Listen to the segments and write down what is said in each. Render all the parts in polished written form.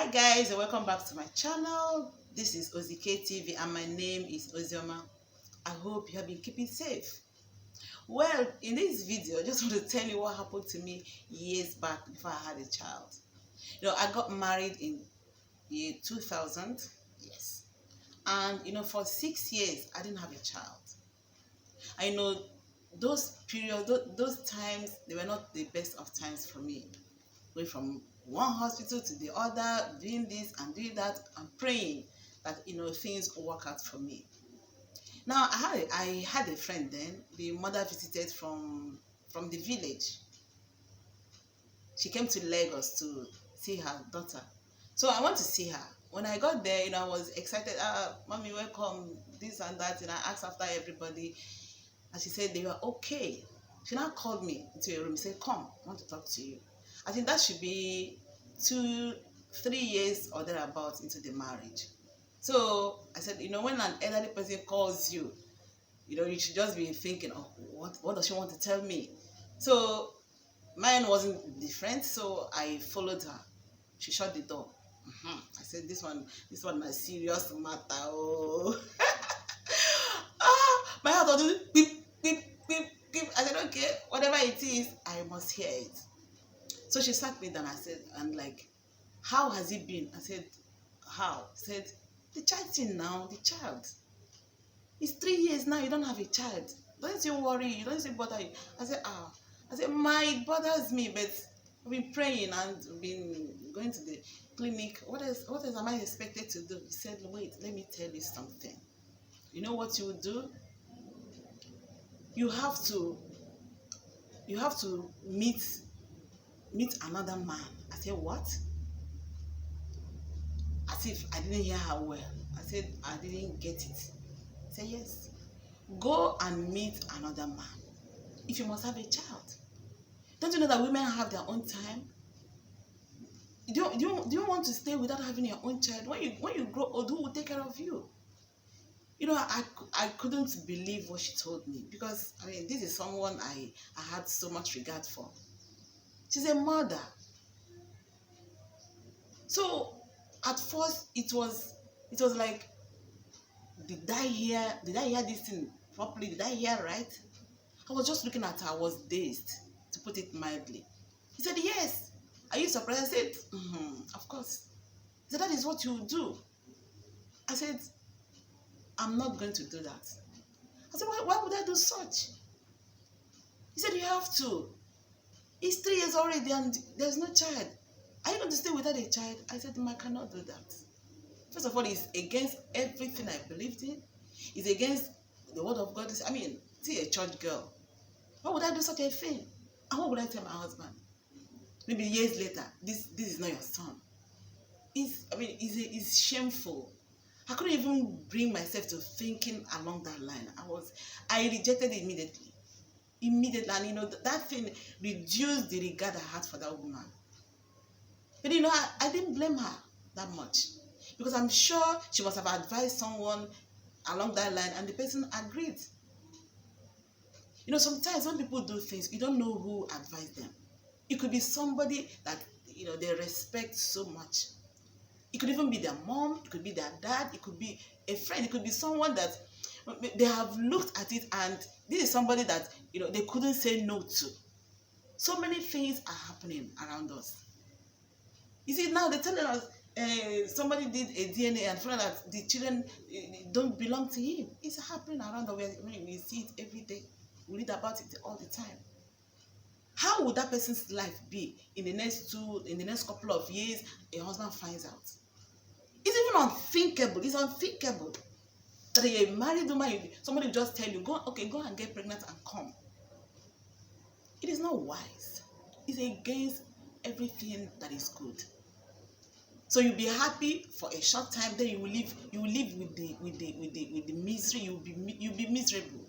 Hi guys, and welcome back to my channel. This is Ozike TV and my name is Ozioma. I hope you have been keeping safe. Well, in this video, I just want to tell you what happened to me years back before I had a child. I got married in year 2000, yes. And for 6 years, I didn't have a child. I know those periods, those times, they were not the best of times for me. Going from one hospital to the other, doing this and doing that, and praying that things will work out for me. Now I had a friend then. The mother visited from the village. She came to Lagos to see her daughter. So I went to see her. When I got there, I was excited. Mommy, welcome, this and that. And I asked after everybody, and she said they were okay. She now called me into a room and said, "Come, I want to talk to you." I think that should be 2-3 years or thereabouts into the marriage. So I said, when an elderly person calls you, you should just be thinking, oh, what does she want to tell me? So mine wasn't different, so I followed her. She shut the door. I said, this one my serious matter. Oh. My heart was doing beep, beep, beep, beep. I said, okay, whatever it is, I must hear it. So she sat me down. I said, how has it been? I said, how? She said, the child thing now, the child. It's 3 years now, you don't have a child. Don't you worry, you don't say bother you. I said, it bothers me, but I've been praying and been going to the clinic. What else am I expected to do? He said, wait, let me tell you something. You know what you will do? You have to meet another man. I said, what? As if I didn't hear her well. I said, I didn't get it. I said, yes. Go and meet another man if you must have a child. Don't you know that women have their own time? Do you want to stay without having your own child? When you grow old, who will take care of you? I couldn't believe what she told me, because this is someone I had so much regard for. She's a mother. So at first it was like, did I hear this thing properly? Did I hear right? I was just looking at her. I was dazed, to put it mildly. He said, yes. Are you surprised? I said, of course. He said, that is what you do. I said, I'm not going to do that. I said, why would I do such? He said, you have to. It's 3 years already and there's no child. Are you going to stay without a child? I said, I cannot do that. First of all, it's against everything I believed in. It's against the word of God. See, a church girl. Why would I do such a thing? And what would I tell my husband? Maybe years later, this is not your son. It's shameful. I couldn't even bring myself to thinking along that line. I rejected it immediately. And that thing reduced the regard I had for that woman. But I didn't blame her that much, because I'm sure she must have advised someone along that line and the person agreed. Sometimes when people do things, you don't know who advised them. It could be somebody that they respect so much. It could even be their mom, it could be their dad, it could be a friend, it could be someone that they have looked at it, and this is somebody that they couldn't say no to. So many things are happening around us. You see, now they're telling us somebody did a DNA and found out that the children don't belong to him. It's happening around us. We see it every day. We read about it all the time. How would that person's life be in the next couple of years? A husband finds out. It's even unthinkable. It's unthinkable that a married woman, somebody will just tell you, go and get pregnant and come. It is not wise. It's against everything that is good. So you'll be happy for a short time, then you will live with the misery. You'll be miserable.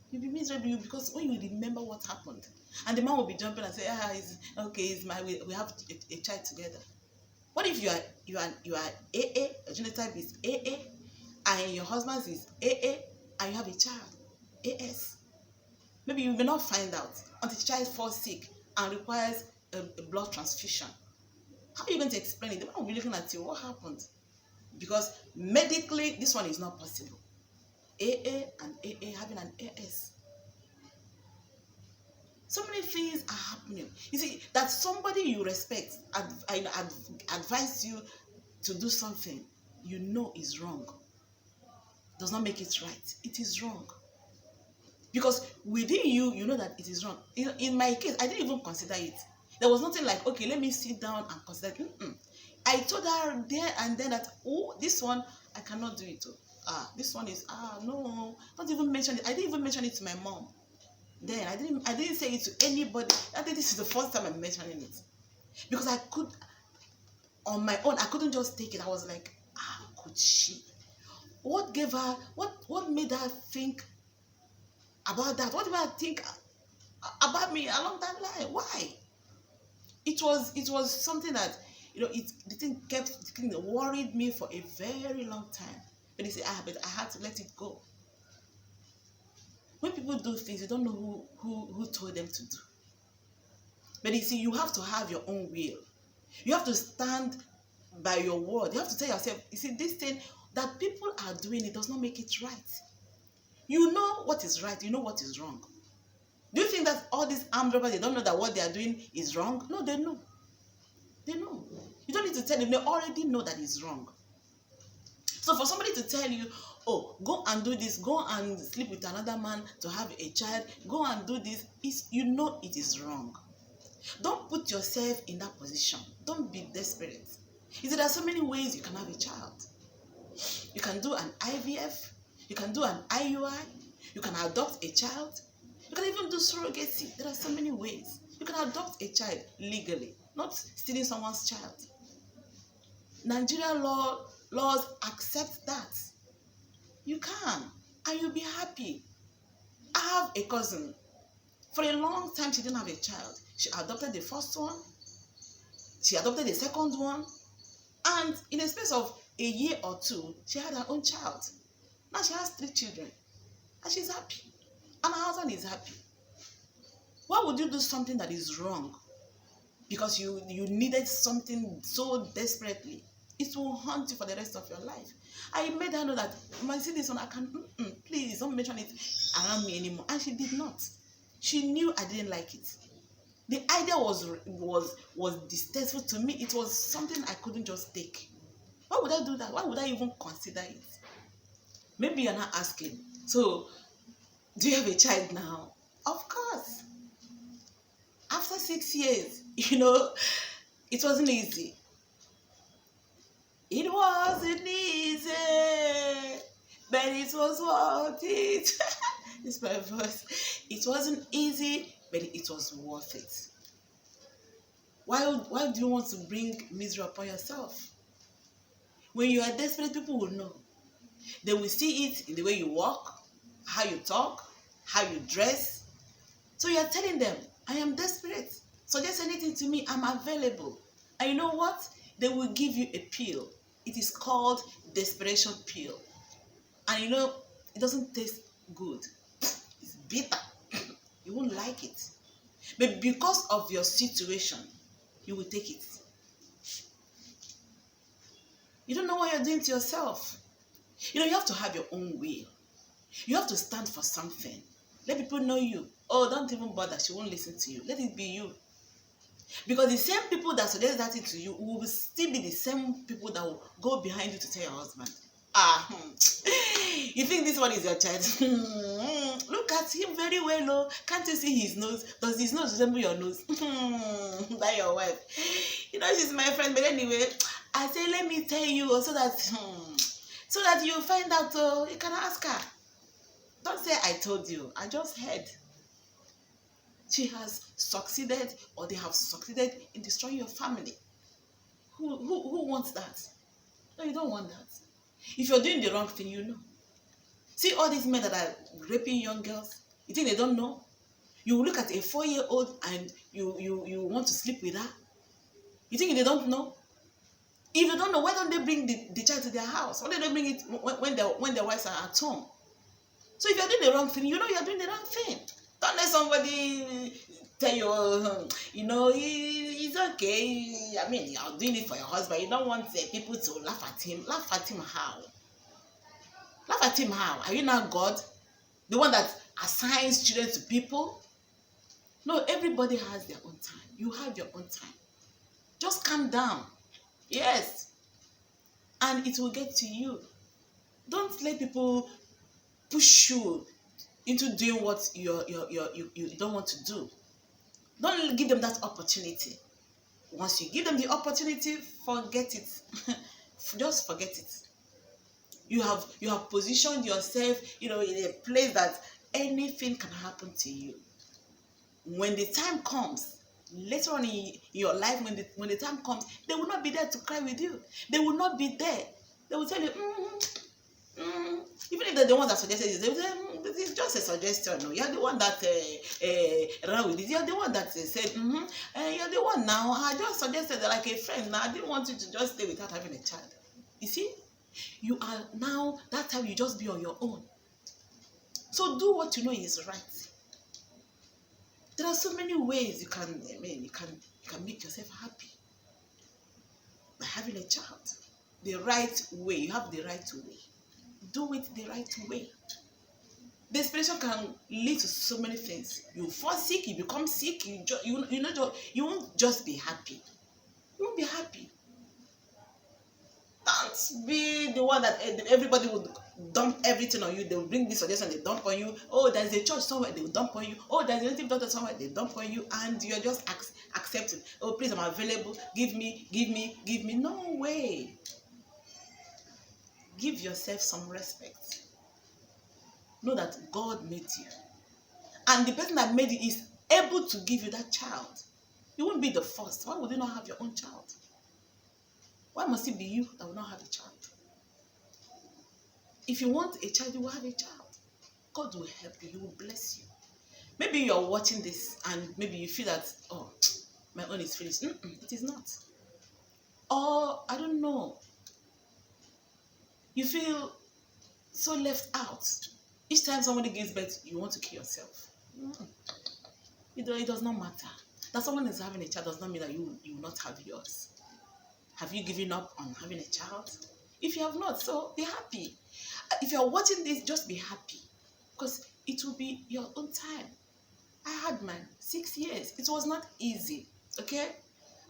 You'll be miserable because when you remember what happened, and the man will be jumping and say, we have a child together. What if you are AA, your genotype is AA, and your husband's is AA, and you have a child, AS? Maybe you may not find out until the child falls sick and requires a blood transfusion. How are you going to explain it? The man will be looking at you. What happened? Because medically, this one is not possible. AA and AA having an AS. So many things are happening. You see, that somebody you respect advise you to do something you know is wrong does not make it right. It is wrong. Because within you, you know that it is wrong. In my case, I didn't even consider it. There was nothing like, okay, let me sit down and consider it. I told her there and then that, oh, this one, I cannot do it. This one is, no, don't even mention it. I didn't even mention it to my mom. Then I didn't say it to anybody. I think this is the first time I'm mentioning it. Because I could, on my own, I couldn't just take it. I was like, how could she? What gave her, what made her think about that? What did I think about me along that line? Why? It was something that, the thing worried me for a very long time. But you see, but I had to let it go. When people do things, you don't know who told them to do. But you see, you have to have your own will. You have to stand by your word. You have to tell yourself, you see, this thing that people are doing, it does not make it right. You know what is right. You know what is wrong. Do you think that all these armed robbers, they don't know that what they are doing is wrong? No, they know. They know. You don't need to tell them. They already know that it's wrong. So for somebody to tell you, oh, go and do this, go and sleep with another man to have a child, go and do this, you know it is wrong. Don't put yourself in that position. Don't be desperate. You see, there are so many ways you can have a child. You can do an IVF. You can do an IUI. You can adopt a child. You can even do surrogacy. There are so many ways. You can adopt a child legally, not stealing someone's child. Nigerian laws accept that. You can, and you'll be happy. I have a cousin. For a long time, she didn't have a child. She adopted the first one. She adopted the second one. And in a space of a year or two, she had her own child. Now she has 3 children. And she's happy. And her husband is happy. Why would you do something that is wrong? Because you needed something so desperately. It will haunt you for the rest of your life. I made her know that, when I see this one, I can't, please don't mention it around me anymore. And she did not. She knew I didn't like it. The idea was distasteful to me. It was something I couldn't just take. Why would I do that? Why would I even consider it? Maybe you're not asking. So, do you have a child now? Of course. After 6 years, it wasn't easy. It wasn't easy, but it was worth it. It's my voice. It wasn't easy, but it was worth it. Why do you want to bring misery upon yourself? When you are desperate, people will know. They will see it in the way you walk, how you talk, how you dress. So you are telling them, I am desperate. Suggest anything to me, I'm available. And you know what? They will give you a pill. It is called desperation pill. And it doesn't taste good. It's bitter. You won't like it. But because of your situation, you will take it. You don't know what you're doing to yourself. You have to have your own will. You have to stand for something. Let people know you. Oh, don't even bother. She won't listen to you. Let it be you. Because the same people that suggest that to you will still be the same people that will go behind you to tell your husband. You think this one is your child? Look at him very well. Oh. Can't you see his nose? Does his nose resemble your nose? That your wife. She's my friend. But anyway, I say, let me tell you so that you find out. You can ask her. Don't say I told you. I just heard. She has succeeded, or they have succeeded in destroying your family. Who wants that? No, you don't want that. If you're doing the wrong thing, you know. See all these men that are raping young girls? You think they don't know? You look at a 4-year-old and you want to sleep with her? You think they don't know? If you don't know, why don't they bring the child to their house? Why don't they bring it when their wives are at home? So if you're doing the wrong thing, you know you're doing the wrong thing. Don't let somebody tell you, it's it's okay. I mean, you're doing it for your husband. You don't want people to laugh at him. Laugh at him how? Laugh at him how? Are you not God? The one that assigns children to people? No, everybody has their own time. You have your own time. Just calm down. Yes. And it will get to you. Don't let people push you into doing what you don't want to do. Don't give them that opportunity. Once you give them the opportunity, forget it. Just forget it. You have positioned yourself, in a place that anything can happen to you. When the time comes, later on in your life, when the time comes, they will not be there to cry with you. They will not be there. They will tell you, even if they're the ones that suggested it, they will say, it's just a suggestion. No, you're the one that ran with it. You're the one that said, you're the one now. I just suggested that like a friend. Now I didn't want you to just stay without having a child. You see, you are now, that time you just be on your own. So do what you know is right. There are so many ways you can make yourself happy by having a child. The right way. You have the right way. Do it the right way. Desperation can lead to so many things. You fall sick, you become sick, you won't just be happy. You won't be happy. Don't be the one that everybody will dump everything on you. They will bring this suggestion, they dump on you. Oh, there's a church somewhere, they will dump on you. Oh, there's a native doctor somewhere, they dump on you, and you're just accepting. Oh, please, I'm available. Give me. No way. Give yourself some respect. Know that God made you. And the person that made you is able to give you that child. You won't be the first. Why would you not have your own child? Why must it be you that will not have a child? If you want a child, you will have a child. God will help you. He will bless you. Maybe you're watching this and maybe you feel that, oh, my own is finished. It is not. Or, I don't know. You feel so left out. Each time somebody gives birth, you want to kill yourself. It does not matter. That someone is having a child does not mean that you will not have yours. Have you given up on having a child? If you have not, so be happy. If you're watching this, just be happy. Because it will be your own time. I had mine 6 years. It was not easy. Okay?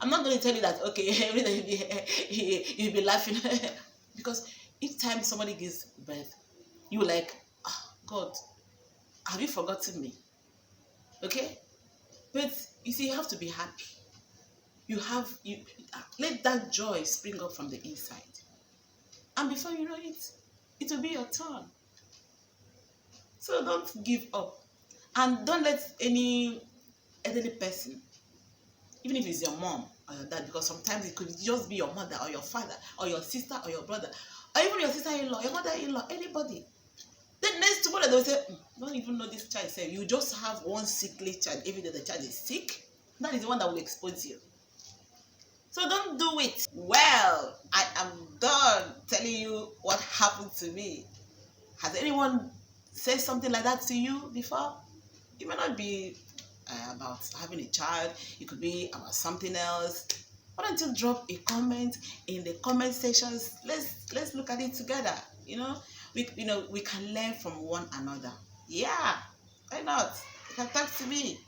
I'm not going to tell you that, okay, every day you'll be laughing. Because each time somebody gives birth, you're like, oh, God, have you forgotten me? Okay? But you see, you have to be happy. Let that joy spring up from the inside. And before you know it, it will be your turn. So don't give up. And don't let any elderly person, even if it's your mom or your dad, because sometimes it could just be your mother or your father or your sister or your brother, or even your sister-in-law, your mother-in-law, anybody. Then next tomorrow they will say, don't even know this child. Say, you just have one sickly child. Every day the child is sick. That is the one that will expose you. So don't do it. Well, I am done telling you what happened to me. Has anyone said something like that to you before? It may not be about having a child. It could be about something else. Why don't you drop a comment in the comment sections? Let's look at it together. We can learn from one another. Yeah, why not? You can talk to me.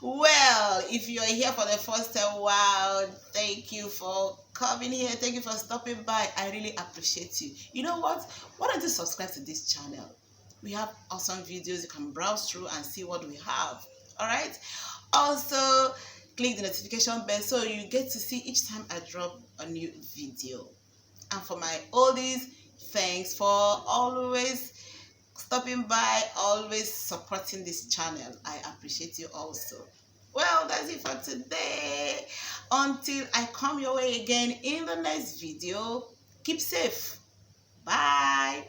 Well, if you're here for the first time, wow, thank you for coming here. Thank you for stopping by. I really appreciate you. You know what? Why don't you subscribe to this channel? We have awesome videos. You can browse through and see what we have. All right? Also, click the notification bell so you get to see each time I drop a new video. And for my oldies, thanks for always stopping by, always supporting this channel. I appreciate you also. Well, that's it for today. Until I come your way again in the next video, keep safe. Bye.